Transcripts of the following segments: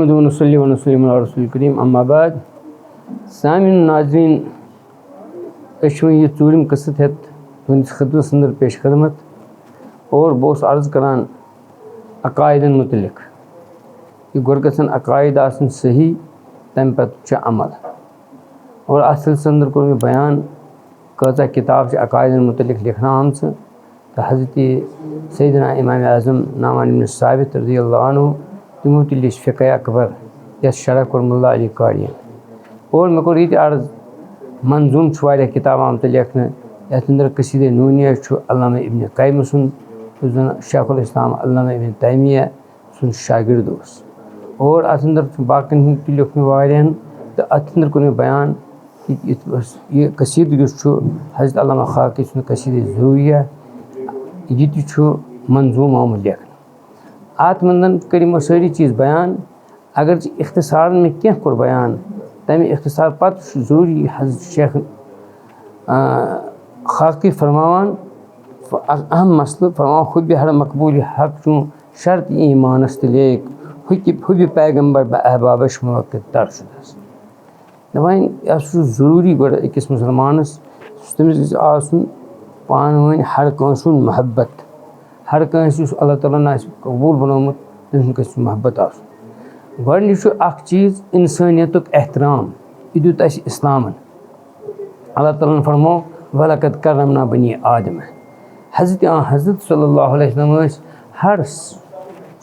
नहमदुहु व नसल्ली व नसल्लिमु अला रसूलिल करीम अम्मा बाद। सामिन नाज़रीन, ये चूरिम कसत है तुंदिस खिदमत अंदर पेश खदमत और बहुत अर्ज़ करान अकायदन मुतलिक कि गोर गसन अकायद आसन सही तम पे अमल और अत सिलसिले अंदर कोर बयान कचा किताब से अकायदन मुतलिक लिखना आम तो हज़रत सैयदना इमाम आज़म नामान इब्न साबित रज़ियल्लाहु अन्हु तिमो ति लिख फ़िक़्ह अकबर यस शरह कोर मुल्ला अली कारी और मे कोर ये अर्ज़ मंजूम किताब आमत लेखन यथ अंदर कसीदे नूनिया अल्लामा इब्न क़य्यिम सुन शेखुल इस्लाम अल्लामा इब्न तैमिया सुन शागिर्द और अत अंदर बाक़न हूँ लिखन वारियन तो अत अंदर कोर बयान कि ये कसीद हज़रत अल्लामा ख़ाकी सुन कसीद ज़रूरिया ये मंजूम आम लेखन आत मंदन करीमो सारी चीज़ बयान अगर इख्तिसार में क्या कोर बयान तमें इख्तिसार पत ज़रूरी हज़रत शेख ख़ाकी फरमावान अहम मसल फरमावा खुद भी हर मकबूल हक चूँ शर्त ईमान लेक हुब पैगम्बर बहबाबश मुवक्किल तरशुदस दपान यह ज़रूरी गो अकिस मुसलमानस तमिस आसन पान वन हर कंस महब्बत हर कंस अल्लाह ताला ने कबूल बनोमुत तमिस महब्बत आसन गॉडनिक चीज़ इंसानियत एहतराम यह दुत इस्लामन अल्लाह ताला ने फरमो वलक़द करमना बनी आदम हज़रत सल्लल्लाहु अलैहि वसल्लम हर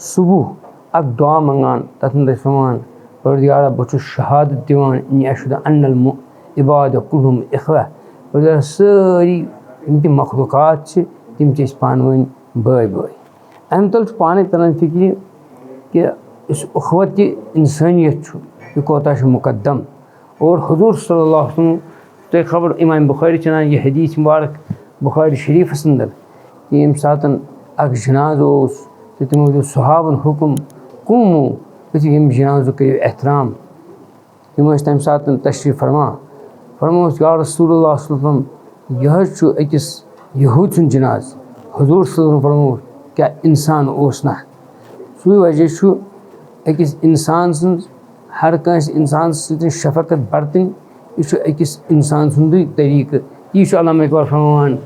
सुबह अक दुआ मंगान तथ फरमान परवरदिगारा बहुत शहादत दिवान इन्नी अशहदु अन्नल इबाद कुल्लुहुम इख़्वा परवरदिगारा सारी यम तम मखलूक़ात तम पान वन बाय बाय अम तल पाने तरन फिक्र कि इस उख़्वत इंसानियत यह कोता मुक़द्दम और हुज़ूर सल्लल्लाहु अलैहि वसल्लम तो खबर इमाम बुखारी चनान यह हदीस मुबारक बुखारी शरीफस अंदर कि यम सातन अक जनाज तो तमो सहाबन हुक्म कुमू यम जनाज करो एहतराम तमो तम सातन तशरीफ़ फरमा या रसूलुल्लाह सल्लल्लाहु अलैहि वसल्लम यह अकिस यहूद सुन जनाज हुज़ूर सल्लल्लाहु अलैहि वसल्लम फरमो क्या इंसान ओस ना सू वजह अकिस इंसान सुन हर कंस इंसान सत्य शफकत बरतन यह अकिस इंसान सुंद तरीक़ यह अल्लामा इक़बाल फरमान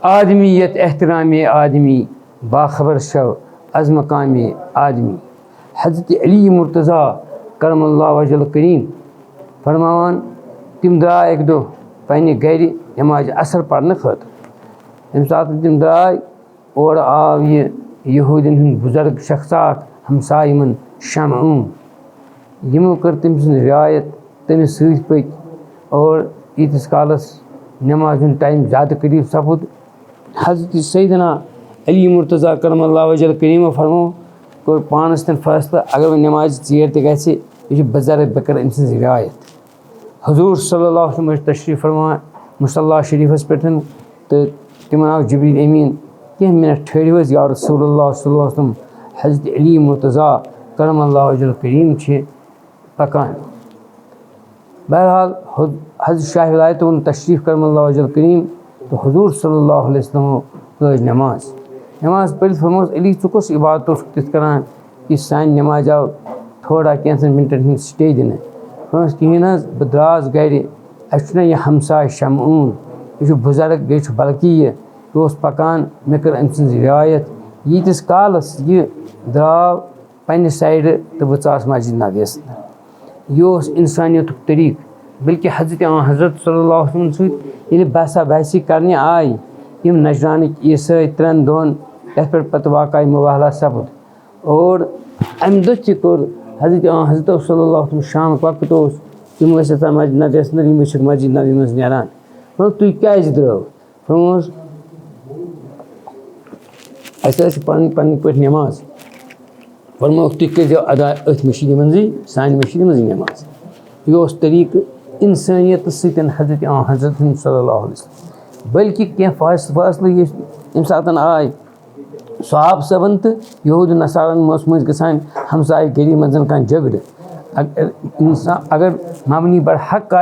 आदमीयत एहतराम आदमी बाखबर शव अज़ मकाम आदमी हज़रत अली मुर्तज़ा करमल्लाहु वजहल करीम फरमान तम द्राय एक दो पन्ने गर नमाज असर पढ़ने खतर यम सात तम द्राय और आव यह यहूदन हंद बुजुर्ग शख्सात हमसाय यमन शमऊन यमो कर तम सद रियायत तमिस सत पक और ईतिस कालस नमाज टाइम ज़्यादा करीब सपुद हज़रत सैयदना अली मुर्तज़ा करमल्लाहु वजहल करीम फरमो कोर पानस तन फैसला अगर वह नमाज चेर तह बजर बह कर अम सज रियायत हुज़ूर सल्लल्लाहु अलैहि वसल्लम तशरीफ़ फरमा मुसल्ला शरीफस पे तो तम आव जिब्रील अमीन कह मिनट ठहरो या रसूलुल्लाह सल्लल्लाहु अलैहि वसल्लम हज़रत अली मुर्तज़ा करमल्लाहु वजहल करीम पकान बहरहाल हज़रत शाह विलायत तशरीफ़ करमल्लाहु वजहल करीम तो हुज़ूर सल्लल्लाहु अलैहि वसल्लम पढ़ नमाज पढ़ फरमोस अली ज़ु कस इबादत तिथ करान कि सान नमाज आव थोड़ा कैंसन मिनटन हंद स्टे दिन फरमोस कहें बह द्रास गर अना यह हमसाय शमऊन यह बुजुर्ग बे बल्कि यह पकान मे कर अम सज रियायत यीतिस कालस यह द्राव पन्ने साइड तो बह षास मस्जिद नबीस यह इंसानियत तरीक़ बल्कि हज़रत सल्लल्लाहु अलैहि वसल्लम सत बहसा बहसी करने आय यम नजरानिक ईसाई 3 दोन यथ पे पत वाक़ई मुबाहला सपुद और अम दो कोर हज़रत सल्लल्लाहु अलैहि वसल्लम शाम वक्त तम मस्जिद नबीस अंदर मस्जिद नबी मज नान तुम क्या द्रव फरमोस अस पन्न पे नमाज फरमो तुम करो अदा अथ मस्जिद मजी सान मस्जिद मजी नमाज यह तरीक़ इंसानियत सतन हज़रत सल्लल्लाहु अलैहि वसल्लम बल्कि क्या फासला यम सात आय सहाब सबन तो यहूद नसारन मज गसान हमसाय गरी मज कह झगड़ अगर मबनी बर हक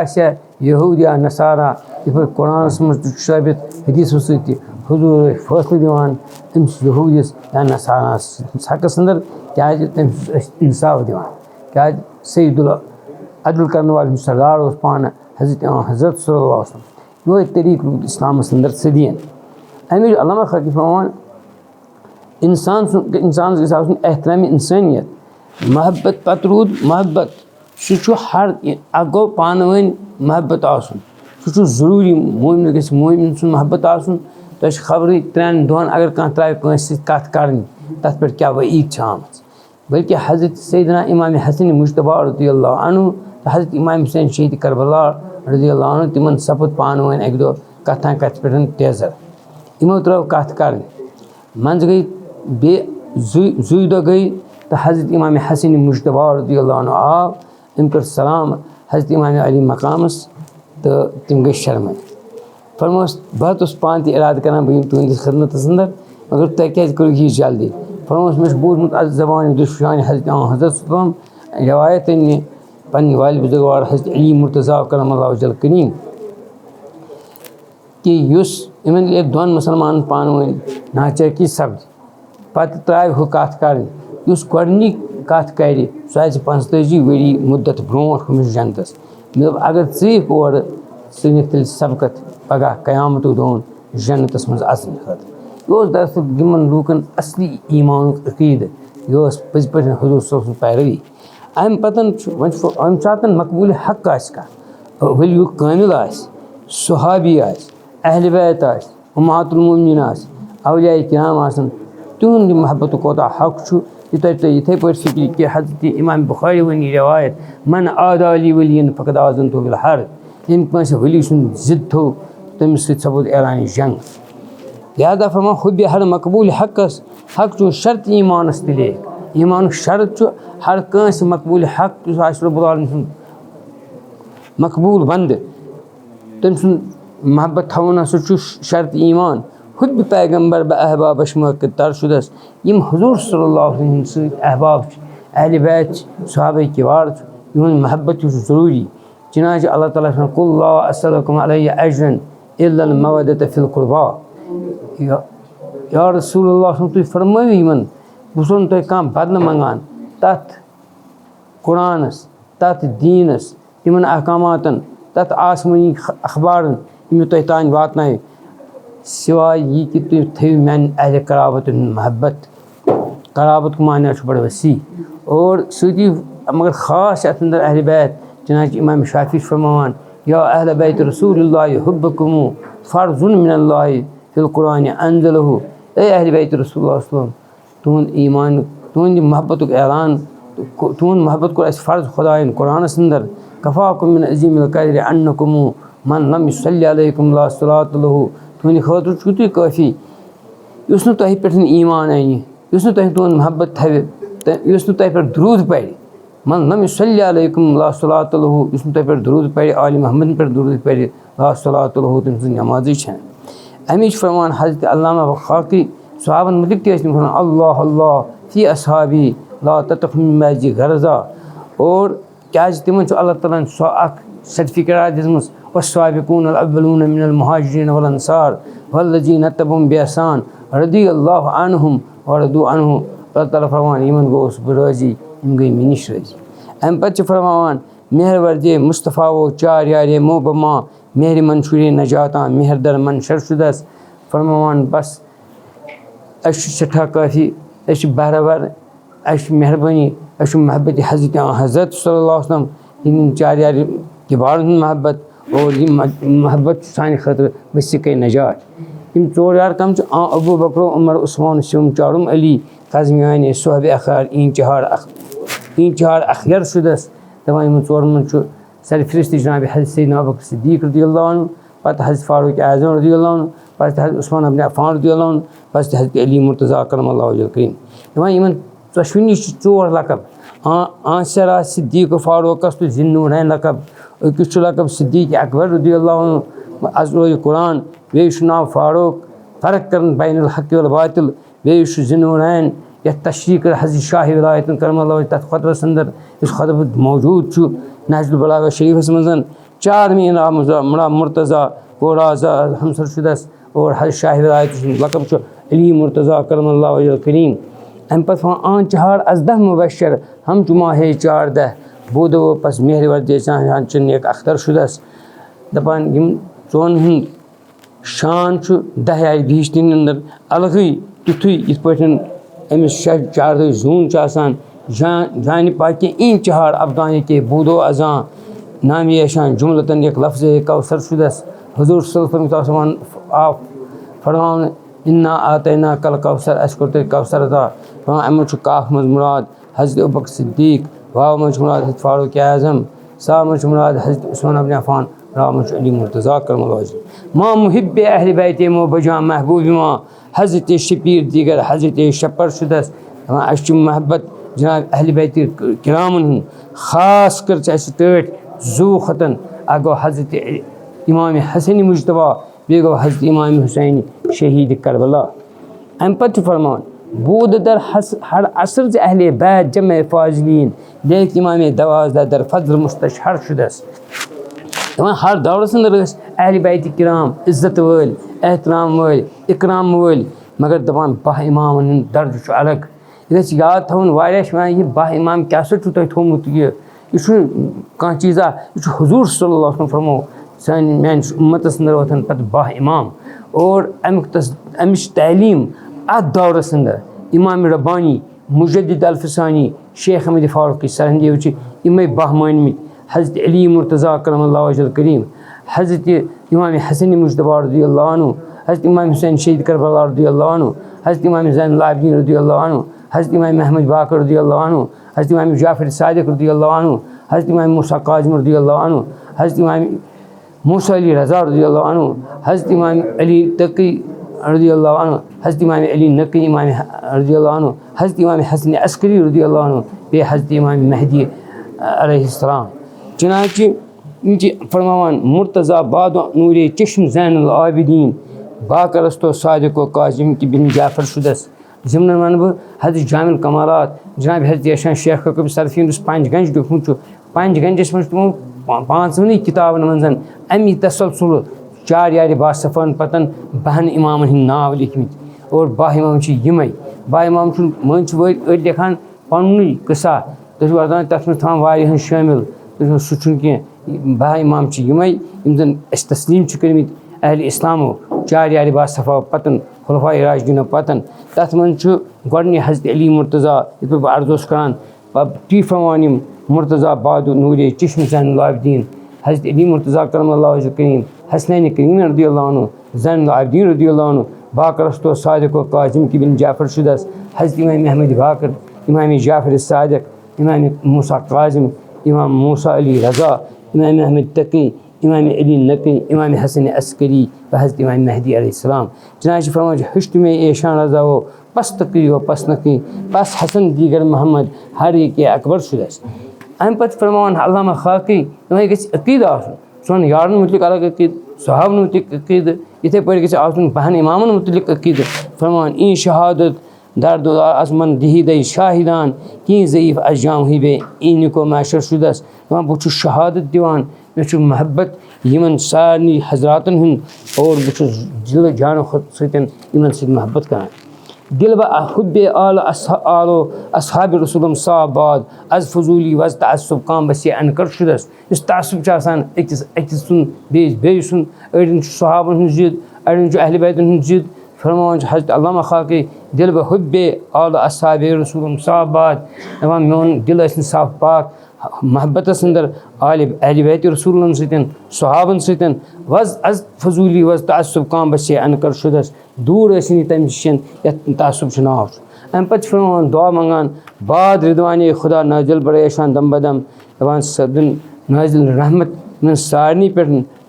यहूद या नसारा ये कुरानस मज साबित हदीस सत हुजूर फैसला दिवान तमिस यहूदिस या नसारास हकस अंदर क्या तमिस इंसाफ दिवान क्या सईदुल अदल करने वाले सरदार उस पान हज़रत सल्लल्लाहु अलैहि वसल्लम यो तरीक़ रूद इस्लामस अंदर सदियन अमिश अल्लामा खकी फरमान इंसान गैस आसन एहतराम इंसानियत महब्बत पत रूद महब्बत सह हर गो पान वन महब्बत आसन सह ज़रूरी मोमिन गैस मोमिन सुन महब्बत आसन तो खबर 3 दोहन अगर कह त्राव कंस कत कर तथ पे क्या वईद आमत बल्कि हज़रत सैयदना इमाम हसन मुश्तबा रज़ियल्लाहु अन्हु तो हज़रत इमाम हुसैन शहीद करबला रज़ियल्लाहु अन्हु तिमन सपद पान वन एक दो कथा कथ पे तेजर इमो त्रो कथ कर मंज गई बे जुई दो गई तो हज़रत इमाम हसन मुश्तबा रज़ियल्लाहु अन्हु आव अम कर सलाम हज़रत इमाम अली मकामस तो तम गई शर्म फरमोस बह पान इराद कर बह तुंदिस खिदमत अंदर मगर तुम क्या करो यह जल्दी फरमोस मे बूझमुत अ जबान दुशान हज़रत रवायत ने पन्ने वाल बुजुर्गवार हज़रत अली मुर्तज़ा करमल्लाहु वजहल करीम कि इन दोन मुसलमान पान वन नाचकी सब्द पत त्राव हु कथ कर गोडनिक कथ कर सह 45 वरी मुद्दत ब्रोह हमिस जनतस मे अगर ीक और स सबकत पगह कयामत दोन जन्नतस मज अचन खतर यह दरअसल यमन लूकन असली ईमान अकीद यह पज पे हुजूर सल्लल्लाहु पैरवी अम पतन अम सात मकबूल हक वली कामिल सुहाबी अहल बैत उम्महातुल मोमिनीन औलिया किराम तिहद महबत कोता हक इथे पे फिक्र कि हज़रत इमाम बुखारी वनी रवायत मन आदाली वलियन फ़क़द आज़नतु बिल हर्ब इन वली सुन जिद थो तमिस सपद ऐलान जंग लिहाजा फरमा हुब हर मकबूल हकस हक शर्त ईमानस तिले ईमान शर्त हर कंस मकबूल हक रब्बुल आलमीन मकबूल बंद तम सुन महबत थवन सह शर्त ईमान खुद पैगम्बर अहबाब शमक तरशुदस यम हुजूर सल्लल्लाहु अलैहि वसल्लम अहबाब अहल बैत सहाबा किबार यहद महबत ज़रूरी चनाच अल्लाह ताला कुल ला अस्सलुकुम अलैहि अजरन इल्लल मवद्दत फिल कुर्बा या रसूलुल्लाह तुम फरमायो यमन बह तुम कह बदल मंगान तथ कुरानस तथ दीनस तिमन अहकामातन तथ आसमानी अखबारन यम तुम तान वातनाय सिवाय ये कि तुम थो मान अहल कराबत महबत कराबत को माना बड़ वसी और सी मगर ख़ास अत अंदर अहल बैत चनाच इमाम शाफी फरमान या अहल बैत रसूलुल्लाह हुब्बुकुम फ़र्ज़ुन मिनल्लाहि फिल कुरान अंज़लहु ए अहल बैत रसूलुल्लाह तुहद ईमान तुहद महबत ऐलान तुहद महबत को फ़र्ज़ खुदायन कुरानस अंदर कफ़ाकुम मिन अज़ीमिल क़द्र अन्नकुम मन लम युसल्लि अलैकुम ला सलात लहु तुहद खतर तुह काफ़ी उस तह पे ईमान अन तुहद महबत थवे तुह पे दरूद पढ़ मन लम युसल्लि अलैकुम ला सलात लहु तुह पे दरूद पढ़ आल मोहम्मद पे दरूद पढ़ ला सलात लहु तम सज नमाजी अमिश फरमान हज़रत अल्लामा बखाकी सहाबन मुतलिक फरमान अल्लाह अल्लाह फ़ी असहाबी ला ततख़ मिन मैजी गर्ज़ा और क्या तिमन अल्लाह ताला सो सर्टिफिकेट दिसमस वस्साबिकून अव्वलून मिनल मुहाजिरीन वल अंसार वल्लज़ीना तबअहुम बिइहसान रज़ियल्लाहु अन्हुम व रदू अन्हु अल्लाह ताला फरमान यमन गोस राज़ी यम गई मे निश राज़ी अम पे फरमान मेहर वर्दे मुस्तफ़ा वो चार यारे मोबमा मेहर मंशूर नजाता मेहर दर मन शरशुदस फरमान बस सठा काफ़ी बहरवर मेहरबानी महबत हज़रत सल्लल्लाहु अलैहि वसल्लम इन चार यार किबार महबत और ये महबत सान खतर वसिक नजात इन 4 यार कम अबू बकर उमर उस्मान सिम चारुम अली कज़मियान सोहब अखार इन चहार अखियर शुदस दपान इन 4 मन सरफरिस्त जनाब हज़रत सैयदना अबू बकर सिद्दीक़ रज़ियल्लाहु अन्हु पत हज़रत फारूक आज़म रज़ियल्लाहु अन्हु पत हज़रत उस्मान इब्न अफ़्फ़ान रज़ियल्लाहु अन्हु पत हज़रत अली मुर्तज़ा करमल्लाहु वजहल करीम दपान इन 4 लकब आसरा सिद्दीक़ फारूकस तो ज़िन्नूरैन लकब अकिस लकब सिद्दीक़ अकबर रज़ियल्लाहु अन्हु अज़रोय कुरान वे नाम फारूक फ़र्क कर बैनुल हक़ वल बातिल वे ज़िन्नूरैन या तशरीक़ हज़रत शाह विलायत करमल्लाहु वजह तथ खुतबस अंदर इस खुतब मौजूद नहजुल बलागा शरीफस मज़न 4 महीना मुर्तज़ा को राज़ा हमसर शुदस और हज़रत शाह विलायत लकब अली मुर्तज़ा करमल्लाहु वजहल करीम अम पे आन चहार अजदह मुबशर हम माह 14 बूदो पस मेहर वर्देशान नेक अख्तर शुदस दपान यम चोन हूँ शान 10 आय 20 दिन अंदर अलग तुथु इत पे अमिस 14 जून जान पाकि इन चहार अफगान के बूदो अजां नामी यशान जुमलतन एक लफ्ज़ कौसर शुदस हुजूर सल्लल्लाहु अलैहि वसल्लम फरमान इन्ना आतना कल कौसर अस्कुर कौसर अदा अम काफ मज मुराद हज़रत अबू बकर सिद्दीक वाव मज मुराद हज़रत फारूक आज़म सा मज मुराद हज़रत उस्मान इब्न अफ़्फ़ान रा मज अली मुर्तज़ा करमल्लाहु वजह मां मुहिब अहल बैत मो बजा महबूब मां हज़रत शबीर दीगर हज़रत शपर शुदस अश महबत जनाब अहल बैत किरामन हूँ ख़ास कर तट जू खतन अगो हज़रत इमाम हसन मुजतबा बे गो हज़रत इमाम हुसैन शहीद करबला अम पे फरमान बूद दर हर असर अहले बैत जम फाजिलीन लेक इमाम दवाज दर फजल मुस्तशहर शुदस हर दौरस अंदर अहल बैत किराम इज्जत वल एहतराम वल इकराम वल मगर दपान 12 इमामन दर्ज अलग यह याद थवन वारिया यह 12 इमाम क्या तुम थोमुत यह कह चीज़ा यह हुजूर सल्लल्लाहु अलैहि वसल्लम फरमो सान मान उम्मतस अंदर वतन पे 12 इमाम और अमिश तलीम अत दौरस अंदर इमाम रब्बानी मुजद्दिद अल-फ़सानी शेख अहमद फारूकी सरहंदी इमे 12 मानमित हज़रत अली मुर्तज़ा करमल्लाहु वजहल करीम हज़रत इमाम हसन मुजतबा रज़ियल्लाहु अन्हु हज़रत इमाम हुसैन शहीद करबला रज़ियल्लाहु अन्हु हज़रत इमाम ज़ैनुल आबिदीन रज़ियल्लाहु अन्हु हज़रत इमाम अहमद बाकर रज़ियल्लाहु अन्हु हज़रत इमाम जाफ़र सादिक़ रज़ियल्लाहु अन्हु हज़रत इमाम मूसा काज़िम रज़ियल्लाहु अन्हु हज़रत इमाम मूसा अली रज़ा रज़ियल्लाहु अन्हु हज़रत इमाम अली तक़ी रज़ियल्लाहु अन्हु हज़रत इमाम अली नक़ी इमाम रज़ियल्लाहु अन्हु हज़रत इमाम हसन अस्करी रज़ियल्लाहु अन्हु बे हज़रत इमाम महदी अलैहिस्सलाम चुनांचे इनकी फरमान मुर्तज़ा बाद नूर चश्म ज़ैनुल आबिदीन बाकरस्तो सादिक़ काज़िम की बिन जाफ़र शुदस ज़िमन वन बह हज़रत जामिल कमालात जनाब हज़रत यशान शेख कबीर सरफी 5 गंज दुखमुत 5 गंजस मज तुमो 5 किताबन मन अमी तसलसल 4 यार बासफ़न पतन 12 इमामन हिंद नाव लिखमित और 12 इमाम यमै 12 इमाम मन अड़ लिखान पन्नुई किस्सा तुम वदान तथ मे थान शामिल सह 12 इमाम यमै यम जन तस्लीम कर्मित अहल इस्लामो 4 यार बासफ़ा पतन खुलफाए राशिदीन पतन तथ मन गोडने हज़रत अली मुर्तज़ा इत पे अर्ज़ करान टी फरमान मुर्तज़ा बाद नूर चश्म ज़ैनुल आबिदीन हज़रत अली मुर्तज़ा करमल्लाहु वजहल करीम हसनैन करीम रज़ियल्लाहु अन्हु ज़ैनुल आबिदीन रज़ियल्लाहु अन्हु बाकरस्तो सादिक़ काज़िम की बिन जाफ़र शुदस हज़रत इमाम अहमद बाकर इमाम जाफ़र सादिक़ इमाम मूसा काज़िम इमाम मूसा अली रज़ा इमाम अहमद तक़ी इमाम अली नक़ी इमाम हसन अस्करी व हज़रत इमाम महदी अलैहिस्सलाम चुनांचे फरमान हश्त में ऐशान रज़ा हो पस तक़ी व पस नक़ी पस हसन दीगर मोहम्मद हर एक अकबर शुदस अम पे फरमान अल्लामा खाकी तुम्हें अकीद सोन यार मुतलिक अलग अकीद सहाब मुतलिक अकीद इथे पे 12 इमामन मुतलिक अकीद फरमान इन शहादत दर्द आजमन दिहिद शाहिदान कि ज़ईफ़ अजाम ही बे इन को मैशर शुदस बहुत शहादत दिवान मे महब्बत यमन सारनी हजरातन हूँ और दिल जान खुद सतन इन महब्बत कर दिल हुब आल आलो असहाब रसूलम साबाद अज फजूली वज तअस्सुब काम बस अनकर शुदस इस तअस्सुब अकिस सुन बे सुन अड़न सहाबन हूँ जिद अड़न अहल बैतन हूँ जिद फरमान हज़रत अल्लामा खाकी दिल हुब आल असहाब रसूलम साबाद दपान मोन दिल साफ पाक महब्बत अंदर अहल बैत रसूलुल्लाह सतन सहाबन सतन वज अज फजूली वज तअस्सुब काम बस अनकर शुदस दूर तम तअस्सुब नाव अम पे फरमान दुआ मंगान बाद रिदवान खुदा नाजिल बरेशान दम बदम दपान सदन नाजिल रहमत मन सारनी पे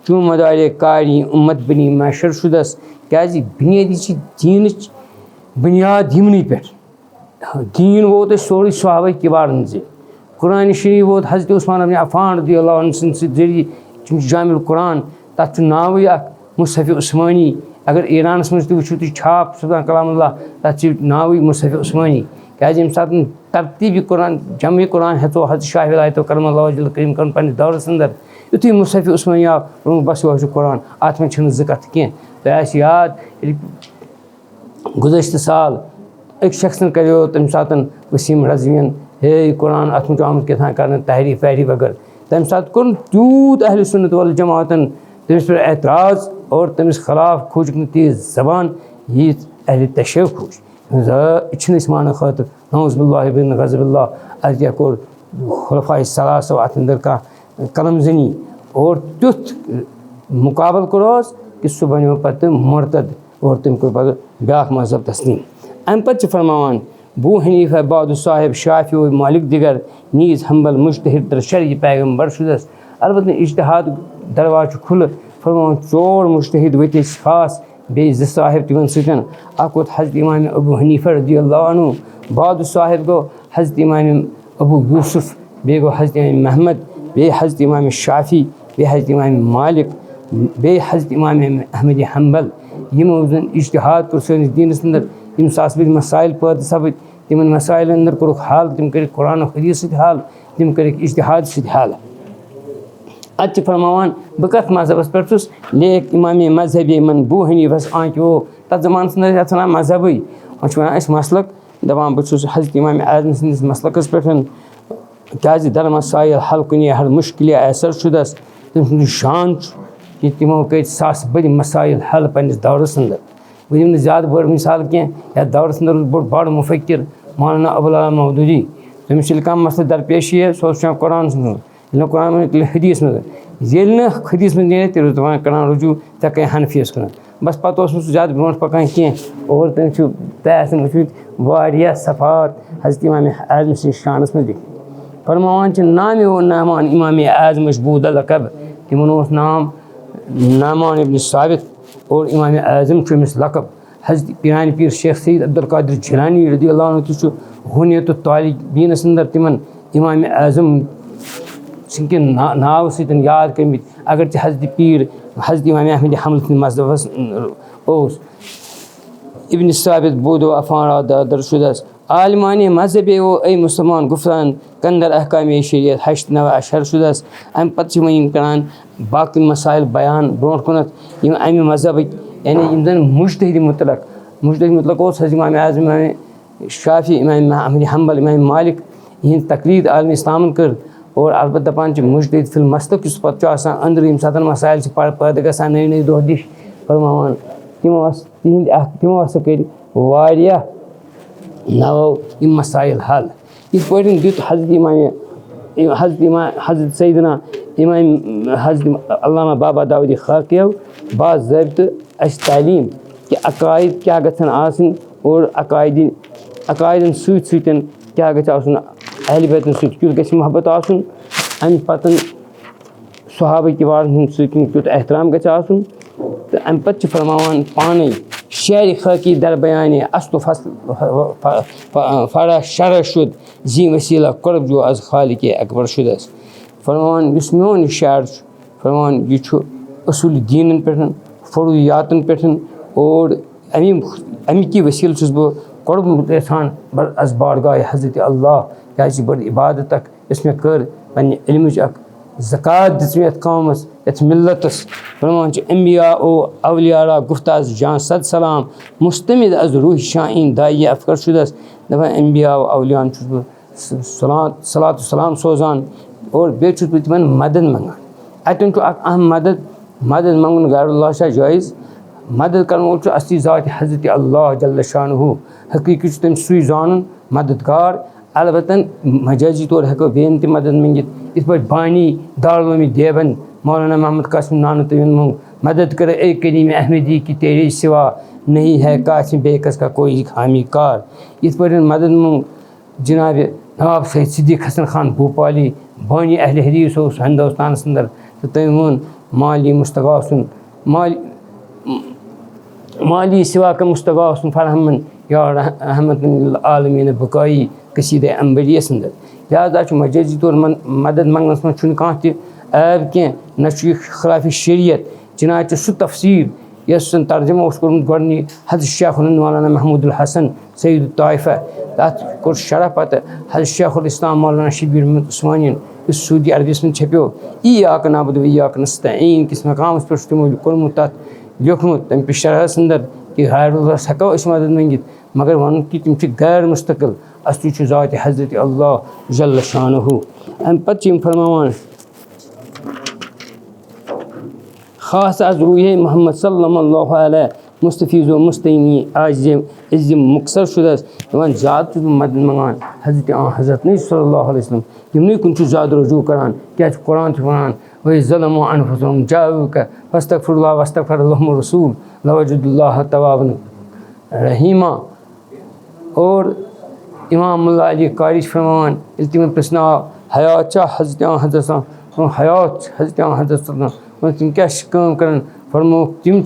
चूँ मदार कारी उम्मत बनी मैशर शुदस क्या बुनियादी दीन बुनियाद यमन पे दीन वोत सोरे सहाबा किबारन से कुरान शरीफ वोत हज़रत उस्मान इब्न अफ़्फ़ान रज़ियल्लाहु अन्हु जरिए जामिल कुरान तथ नाव मुसहफ़ उस्मानी अगर ईरानस मज वो छाप सुल्तान कलामुल्लाह तथ नाव मुसहफ़ उस्मानी क्या सात तरतीबी कुरान जमे कुरान हेतो हज़रत शाह विलायतो करमल्लाहु वजहल करीम कर पे दौरस अंदर युथी मुसहफ़ उस्मानी आव बस वह कुरान अत मे ज़ कथ कह तो याद गुज़श्त साल एक शख्सन करो तम सात वसीम रजवियन हे कुरान अत मुझ आमुत क्या कर तहरीफ वहरीफ वगैरह तम सात कोन तूत अहल सुन्नत वल जमातन तमिस पर एतराज़ और तमिस खिलाफ खोज तीज जबान ये अहल तशय्युअ खोज यह मान खतर नौज़ुबिल्लाहि बिन गज़बिल्लाह अत कोर खुलफाए सलासो अत अंदर का कलम जनी और तुथ मुकाबल करोस कि सह बनो पे मुर्तद और तम को पे ब्याक मजहब तस्लीम अम पे फरमान बू हनीफा बाद साहिब शाफी और मालिक दिगर नीज हम्बल मुश्तहिद तर शरई पैगम्बर शुदस अलबत्त इज्तिहाद दरवाज खुल फरमान 4 मुश्तहिद वत खास बे साहिब तिमन सतन अक वोत हज़रत इमाम अबू हनीफा रज़ियल्लाहु अन्हु बाद साहिब गो हज़रत इमाम अबू यूसुफ बे गो हज़रत इमाम महमद बे हज़रत इमाम शाफी बे हज़रत इमाम मालिक बे हज़रत इमाम अहमद हम्बल यमो जन इज्तिहाद कर सैनिस दीनस अंदर यम सासबद मसाइल पैदा सपद तिमन मसाइल अंदर कोरुक हाल तिम कर कुरान हदीस सत हाल तिम कर इज्तिहाद सत हाल अत फरमान बह कत मजहबस पे लेक इमाम मजहब मन बू हनीफस आँच वो तथ जमान वन मजहब वन मसलक दपान बहुत हज़रत इमाम आज़म सदिस मसलकस पे क्या दर मसाइल हल कुन हर मुश्किल ऐसर शुदस तम सुंद शान कि तिमो कर सास बड़ मसाइल हल पन्नस दौरस अंदर बह दिम ज़्यादा बड़ मिसाल कह या दौरस अंदर बड़ मुफक्किर मौलाना अबुल आला मौदूदी तमिस कह मसल दरपेश सह कुरान ये कुरान हदीस मे हदीस मे तेल कर रुजू ते कह हनफीस कुन बस पे ज़्यादा ब्रो पकान कह और तम तह वह सफ़ात हज़रत इमाम आज़म सद शानस में लिख फरमान नाम वो नामान इमाम आज़म मशबूद लकब तिमन नाम नामान इब्न साबित और इमाम आज़म अमिस लकब हज़रत पिरान पीर शेख सईद अब्दुल कादिर जिलानी रज़ियल्लाहु अन्हु तह हुनियत तालिबीनस अंदर तिमन इमाम आज़म के नाव सत याद कमित अगर हज़रत पीर हज़रत इमाम अहमद हम्बल मजहबस इब्न साबित बोदो अफान दरशुदस आलमान मजहब वो ए मुसलमान गुफरान कंदर अहकाम शरीयत हश्त नव अशर शुदस अम पे वन करान बाकी मसाइल बयान ब्रो कुनत अमि मजहब यानी जन मुज्तहिद मुतलक हज़रत इमाम आज़म इमाम शाफी इमाम अहमद हम्बल इमाम मालिक इन तकलीद आलम इस्लाम कर और अलबत्त दपान मुज्तहिद फिल मसलक पे अंदर यम सात मसाइल पैदा गसान नई नई दह दिश फरमान तिमो कर नवो यम मसाइल हल इथ पे दुत हज़रत सैयदना इमाम हज़रत अल्लामा बाबा दाऊद खाकियो बाज़ाब्त तालीम कि अकायद क्या गन आसन और अकायदन सतन क्या गछ आसन अहल बैतन सत क्युत गछ मोहब्बत आसन अमि पतन सहाबा किबारन सत क्युत एहतराम गछ आसन तो अमि पे फरमान पानी शेर खाकी दर बयान असल फसल फरा शर शुद जी वसीला कुर्ब जो अज खालिक अकबर शुदस फरमान मोन शेर फरमान यह असूल दीन पे फरूयातन पे और अमी वसील बह कुर्ब यहान बड़ अज बारगाह हज़रत अल्लाह क्या बड़ इबादत इस मे कर पन्ने इल्मच ज़कात दिस मे कौमस यथ मिल्लतस फरमान अम्बिया ओ अवलिया गुफ्ताज जान सद सलाम मुस्तमिद अज रूह शाइन दाई अफकर शुदस दपान अम्बिया अवलियान सलात सलाम सोजान और बेच बह मदद मंगान अतन अहम मदद मंगन गैरुल्लाह जायज़ मदद कर वो असली ज़ात हज़रत अल्लाह जल्ल शानुहु हकीकी तम सू जान मददगार अलबत्तन मजाजी तौर हेको बेन ते मदद मंगित इस पे बानी दारुल देवन मौलाना मोहम्मद कासिम नान तवन मदद कर ए करीम अहमदी की तेरे सिवा नहीं है कासिम बेकस का कोई खामी कार इस पर मदद मंग जनाब नवाब सैयद सिद्दीक हसन खान भोपाली बानी अहल हदीस हिंदुस्तान अंदर तो तम वो माली मुस्तगा सुन माली सिवा का मुस्तगा सुन फरहमन या रहमत आलमीन बकाई कसीद अम्बरियस अंदर लिहाजा मजाजी तौर मदद मंगनस मं कह ऐब कह न खिलाफ शरीयत चनाच सह तफसीर यस तर्जमा कोर्मुत गोडनी हज़रत शेख मौलाना महमूदुल हसन सईद ताइफा तथ कोर शरह पे हज़रत शेखुल इस्लाम मौलाना शबीर उस्मानी इस सऊदी अरबियस में छपो इय्याक नअबुदु व इय्याक नस्तईन किस मकामस पे तमो कोर्मुत तथ लिखमुत तम पे शरहस अंदर कि गैरुल्लाह हेको मदद मंगित मगर वन कि तिम गैर मुस्तकिल असली ज़ात हज़रत अल्लाह जल्ल शानुहु। अम पत् फरमावान ख़ास अज़ रूह मोहम्मद सल्लल्लाहु अलैहि मुस्तफ़ीज़ व मुस्तईनी आज इज़्ज़ मुक्सर शुदस वन ज़्यादा मदद मंगान हज़रत नबी सल्लल्लाहु अलैहि वसल्लम यमनी कुन ज़्यादा रुजू करान क्या कुरान वनान वही ज़लमु अनफुसहुम जाऊका फस्तगफिरुल्लाह वस्तगफर लहुम रसूल लवजदुल्लाह तवाबन रहीमा। और इमाम मुल्ला अली कारी फरमान इल्तिम प्रश्न हयात चा हज़रत हयात हज़रत तिम क्या काम करान फरमो तिम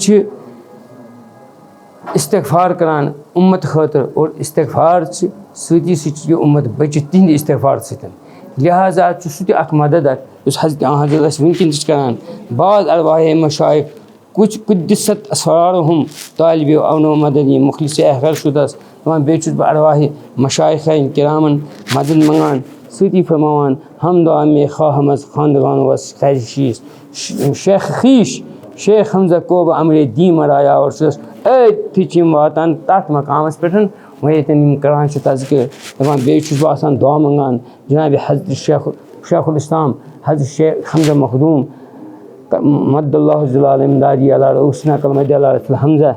इस्तिग़फ़ार करान उम्मत खातर और इस्तिग़फ़ार सती सह उम्मत बचित तिहंद इस्तिग़फ़ार सतन लिहाजा सह अख मदद उस हज़रत हज़रत वनकन करान बाज़ अरवाह मशाइख कुछ कुद्दसत असरारुहुम तालिब अवनो मदद मुखलिस अहर शुदस वहाँ बेचुस बह अरवाह मशाइख किरामन मदद मंगान सती फरमावान हम दुआ में खाहमज खानदगान वस खैर शीस शेख खीश शेख हमजा को अमरे दी मराया और थिम वातान तथ मकामस पे वह करान तज़किर दपान बेचुस बह आसान दुआ मंगान जनाब हज़रत शेखुल इस्लाम हज़रत शेख हमजा मखदूम मद्दल्लाहु ज़िलाल इमदादी अला रऊसना कलमद अला हमजा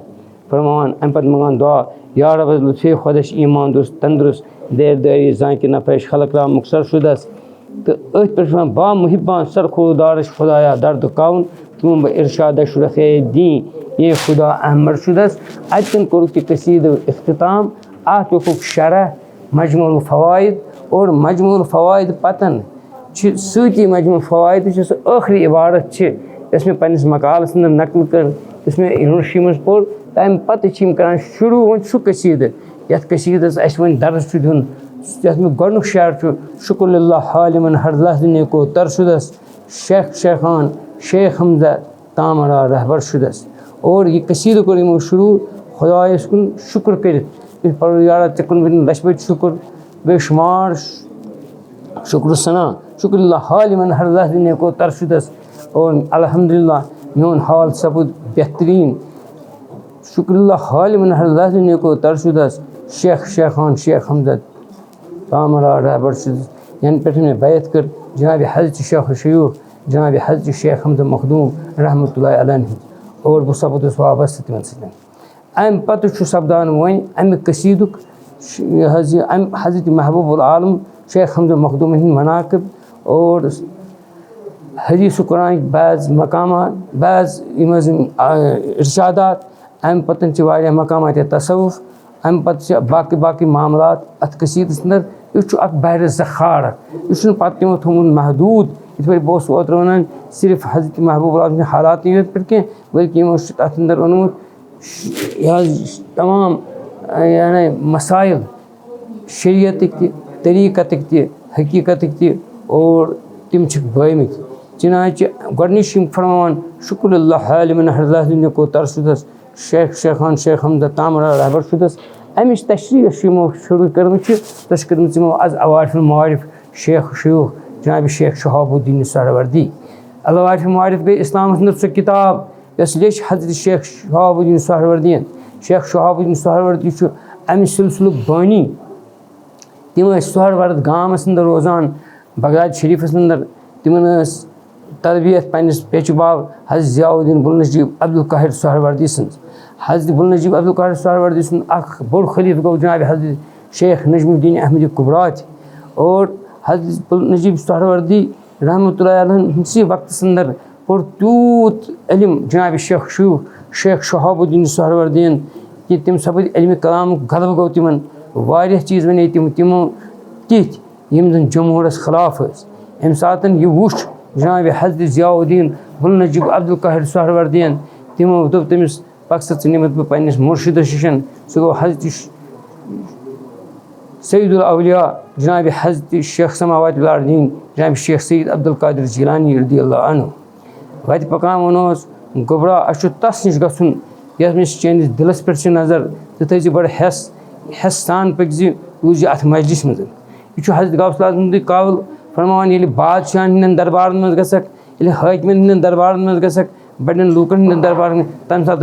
फरमान अम पत मंगान दुआ या रब लुत्फ़े खुदश ईमान दुरुस्त तंदुरुस्त देर देरी जाकि नफश खलक रा मुक्सर शुदस तो पे बा मुहिबान सर खुदारश खुदाया दर्द काउन तुम इरशाद शुरखे दी ये खुदा अहमर शुदस अतन कोर कि कसीद इख्तिताम आत शरह मजमूल फ़वाइद और मजमूल फ़वाइद पतन सती मजमूल फ़वाइद आखिरी इबारत इसमें पन्निस मकालस नकल कर इसमें यूनिवर्सिटी मज पोर तम पत करान शुरू वो कसीद यथ कसीदस वन दर्स दिन यथ में गोनुक शेर शुक्रुल्लाह हालिमन हर लहज़ को तरशुदस शेख शेखान शेख हमजा तामरा रहबर शुदस। और ये कसीद को यमो शुरू खुदायस कुन शुक्र कर परवरदिगार चे कुन लशबत शुक्र बेशुमार शुक्र सना शुक्रुल्लाह हालिमन हर लहज़ को तरशुदस। और अल्हम्दुलिल्लाह मेन हाल सपुद बेहतरीन शुक्रुल्लाह हालिमन हर लहज़ को तरशुदस शेख शेखान शेख हमजा तामरा रहबर शुदस। यानी पे मैं बैत कर जनाब हज़रत शेख शयूख जनाब हज़रत शेख हमजा मखदूम रहमतुल्लाहि अलैहि और बह सपुदस वाबस्त तिमन सतन। अम पत सपदान वन अमि कसीदुक हज़रत महबूबुल आलम शेख हमजा मखदूम हिंद मनाकिब और हदीस कुरान बाज़ मकामात बाज़ इरशादात अम पतन वारिया मकामात तसव्वुफ़ अम पत बाकी बाकी मामलात अत कसीदस अंदर यह बहर ज़खार यह पे तमो थोमुत महदूद इत पे बस ओतर वन सिर्फ हज़रत महबूब आलम हालात पे कह बल्कि यमो अत अंदर वोनमुत तमाम यानी मसाइल शरीयत तरीक़त हकीकत और तम बमित चनाच गोडनिश फरमान शुक्रुल्लाह हालिमन हर लहज़ को तरशुदस शेख शेखान शेख हमजा तामरा रहबर शुदस। अमिच तशरीह शुरू कर्म तस कर्म अज़ अवारिफुल मारिफ शेख शयूख जनाब शेख शहाबुद्दीन सहरवर्दी अवारिफुल मारिफ गई इस्लाम अंदर सह किताब यस लेच हज़रत शेख शहाबुद्दीन सहरवर्दी शेख शहाबुद्दीन सहरवर्दी अमि सिलसिलुक बानी तम सहरवर्द गामस अंदर रोजान बगदाद शरीफस अंदर तिमन तरबियत पन्निस पेचु बाब हज़रत ज़ियाउद्दीन बुल नजीब अब्दुल काहिर सहरवर्दी सन्ज हज़रत बुल नजीब अब्दुल काहिर सहरवर्दी सन्द अख बोड़ खलीफ गो जनाब हज़रत शेख नजमुद्दीन अहमद कुबरात और हज़रत बुल नजीब सहरवर्दी रहमतुल्लाहि अलैहि वक्त अंदर पुर तूत इल्म जनाब शेख शयूख शेख शहाबुद्दीन सहरवर्दीन कि तम सपद इल्म कलाम गलब गो तिमन वारिया चीज़ वन तमो तिथ यम जन जमहूरस खिलाफ अम सात यह वुच जनाब हज़रत ज़ियाउद्दीन बुल नजीब अब्दुल काहिर सहरवर्दीन तमो दोप तमिस मकसद निमत बह पन्निस मुर्शिद निशन सह गो हज़रत सैयदुल औलिया जनाब हज़रत शेख समावातिल अर्दीन जनाब शेख सैयद अब्दुल कादिर जिलानी रज़ियल्लाहु अन्हु वत पकान वनोस गोबरा अस तस नश गन यस चैनिस दिलस पे नज़र तो थी बड़ हेस सान पकि रूज अत मजलिस मज यह हज़रत गौसल आज़म कावल फरमान ये बादशाह हंदन दरबार मज गक ये हाकिमन हंदन दरबार मज गक बड़न लूकन दरबार तम सात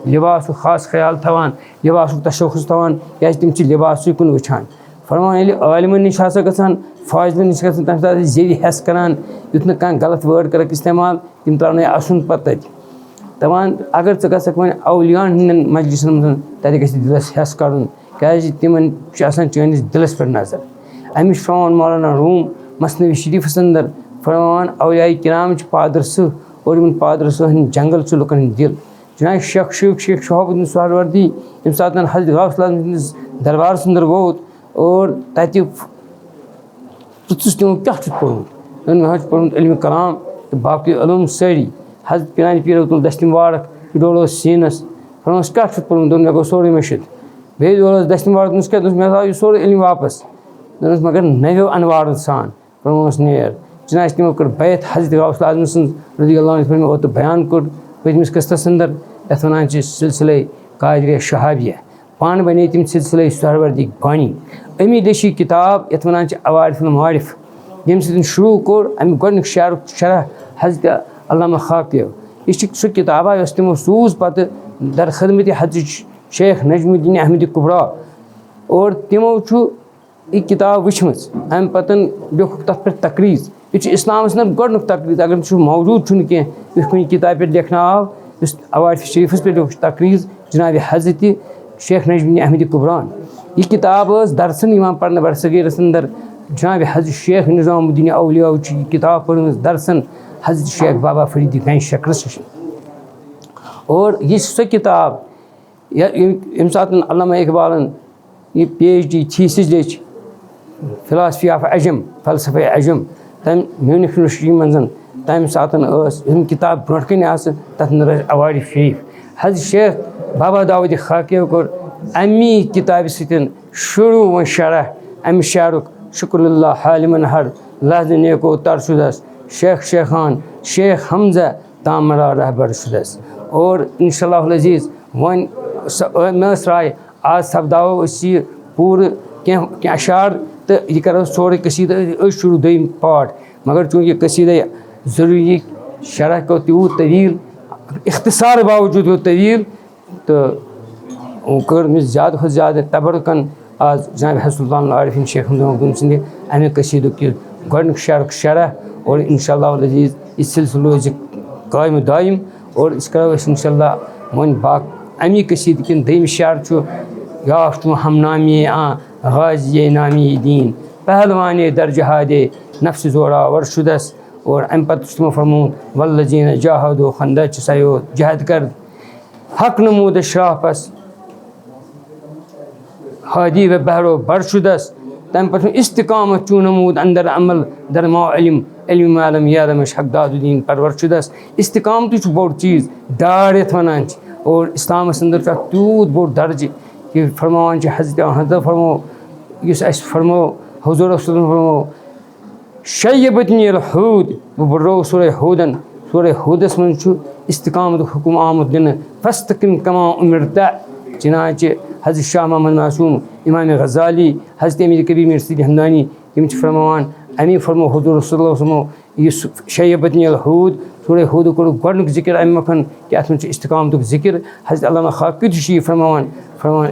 लिबास खास ख्याल थवान लिबास तशखुस थवान क्या तम लिबास कुन वुचान फरमान आलिमन निश गसान फाजिलन निश गसान तम सात जेवि हेस करान युथ न कह गलत वर्ड कर इस्तेमाल तम त्रावन असन पे दपान अगर चे गक वो औलियान हंदन मजलिसन मज तत ग दिलस हेस कर क्या तिमन चनिस दिलस पे नजर अमिश फरमान मौलाना रूम मसनवी शरीफस अंदर फरमान औलिया किराम पादर सह और इन पादर सह जंगल लुकन दिल जनाब शेख शहाबुद्दीन सुहरावर्दी यम सात हजरत गौस हंदिस दरबार अंदर वोत और तत पृथुस तमो क्या पोर्मुत पोर्मुत इल्म कलाम तो बाकी इलम सारी हजरत पिरानी पीर तुल दस्तम वारक डोल सीनस फरमास क्या पोर्मुत मे गो सोरे मशिद बे डोल दस्तम वारक क्या मे आव यह सोरे इल्म वापस दोस मगर नवो अनवार सान फरमास नेर जनाब तमो कर बैत हजरत गौस आजम सद रज़ी अल्लाह अन्हु ओत बयान कोर पतमिस किस्तस अंदर यथ वन सिलसिले कादरिया शहाबिया पान बने तम सिलसिले सुहरावर्दी बानी अमी दशी किताब यथ वन अवारिफुल मारिफ यम सद शुरू कोर अमी गोडनिक शरह हजरत अल्लामा खाकियो यह सह किताबा यस तमो सूज पत दर खदमत हजरत शेख नजमुद्दीन अहमद कुबरा और तमो यह किताब वुचम अम पतन लिखुक तथ पे तकरीज यह इस्लामस न गोडनुक तकरीज अगर मौजूद कह कुछ किताब पे लिखना आव अवारिफ शरीफस पे लिख तकरीज जनाब हजरत शेख नजमुद्दीन अहमद कुबरान यह किताब दरसन पढ़ने बरसगीरस अंदर जनाब हजरत शेख निज़ामुद्दीन औलिया यह किताब पढ़ दरसन हजरत शेख बाबा फरीद गंज शक्रस और यह सह किताब यम सात अल्लामा इकबालन यह PhD थीसिस लेच फिलासफी ऑफ अजम फलसफे अजम तम म्यूनिख यूनिवर्सिटी मज तम सात किताब ब्रोट कन तथ अवारिफ शरीफ हज शेख बाबा दाऊद खाकियो कोर अमी किताब सतन शुरू व शरह अम शारुक शुक्रुल्लाह हालिमन हर लहज नेको तरसुदस शेखान शेख हमजा तामरा रहबर शुदस और इंशाअल्लाह अज़ीज़ वन मस राय आज सपदाओ पूर कह अशार तो यह करो सोरे कसीद शुरू दम पार्ट मगर चूँकि कसीद ज़रूरी शरह को तूत तवील इख्तिसार बावजूद वो तवील तो कर ज़्यादा खुद ज़्यादा तबरकन आज जनाब हसुल्तान आरिफिन शेख हमद सद अमे कसीद गोडनिक शरह और इंशाअल्लाह अज़ीज़ इस सिलसिलो कायम दायम और इस करो इंशाअल्लाह वन बाक अमी कसीद किन दम शार याफ्त हमनामी गाज़ी नामी दीन पहलवान दर जहादे नफ्स जोड़ा वर्शुदस और अम पतमो फरमून वल्लजीन जाहदो खंदा सयो जहद कर हक नमूद शराफस हादी व बहरो बरशुदस तम पे इस्तिकामत चू नमूद अंदर अमल दरमा इल्म आलम यादमश हकदादुद्दीन परवरशुदस इस्तिकामत बोड़ चीज़ दाड़ यथ वन और इस्लामस अंदर तूत बोड़ दर्ज कि फरमान हजरत फरमो इस फरमो हुजूर फरमो शय्यबतनी हूद वो बर्रो सूर हूदस मन इस्तिकामत हुकुम आमुद दिन फस्तकिम कमा उमिरता चनाच हजरत शाह मोहम्मद मासूम इमाम गज़ाली हजरत अमीर कबीर मीर सईद हमदानी तम फरमान अमी फरमो हुजूर फरमो इस शय्यबतनी हूद सूर हूद कोर गोडनुक जिक्र अम मखन कि अत मन इस्तिकामत जिक्र हजरत अल्लामा खाकी फरमान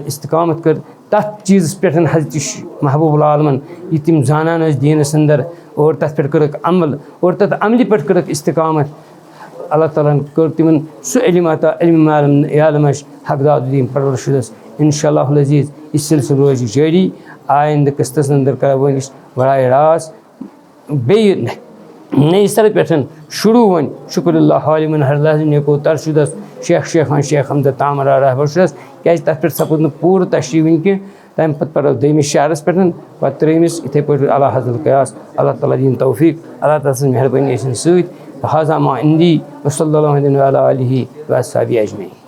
इस्तिकामत कर तथ चीज़ पे हजरत महबूब आलमन यह तम जानान दीनस अंदर और तथ पे कर अमल और तथ अमल पे कर इस्तिकामत अल्लाह ताला कर तिमन सह इल्म अता इल्म आलमश हकदादुद्दीन परवरशुदस इंशाअल्लाह अज़ीज़ इस सिलसिल रोज जारी आइंद किस्तस अंदर कर बराह रास्त बे नई सर पे शुरू वन शुक्रुल्लाह हालिमन हर लहज नेको तरसुदस शेखान शेख हमद तामरा रहबरशुदस क्या तथ पे सपुद पूर तशरी वन कह तम पे दमिस शारस पे पे त्रेमिस इथे पे अला हज़रत कयास अल्लाह ताला दीन तौफीक अल्लाह ताला मेहरबानी सद हाज़ा मा इंदी वसल्लल्लाहु अलैहि व अस्हाबिहि अजमईन।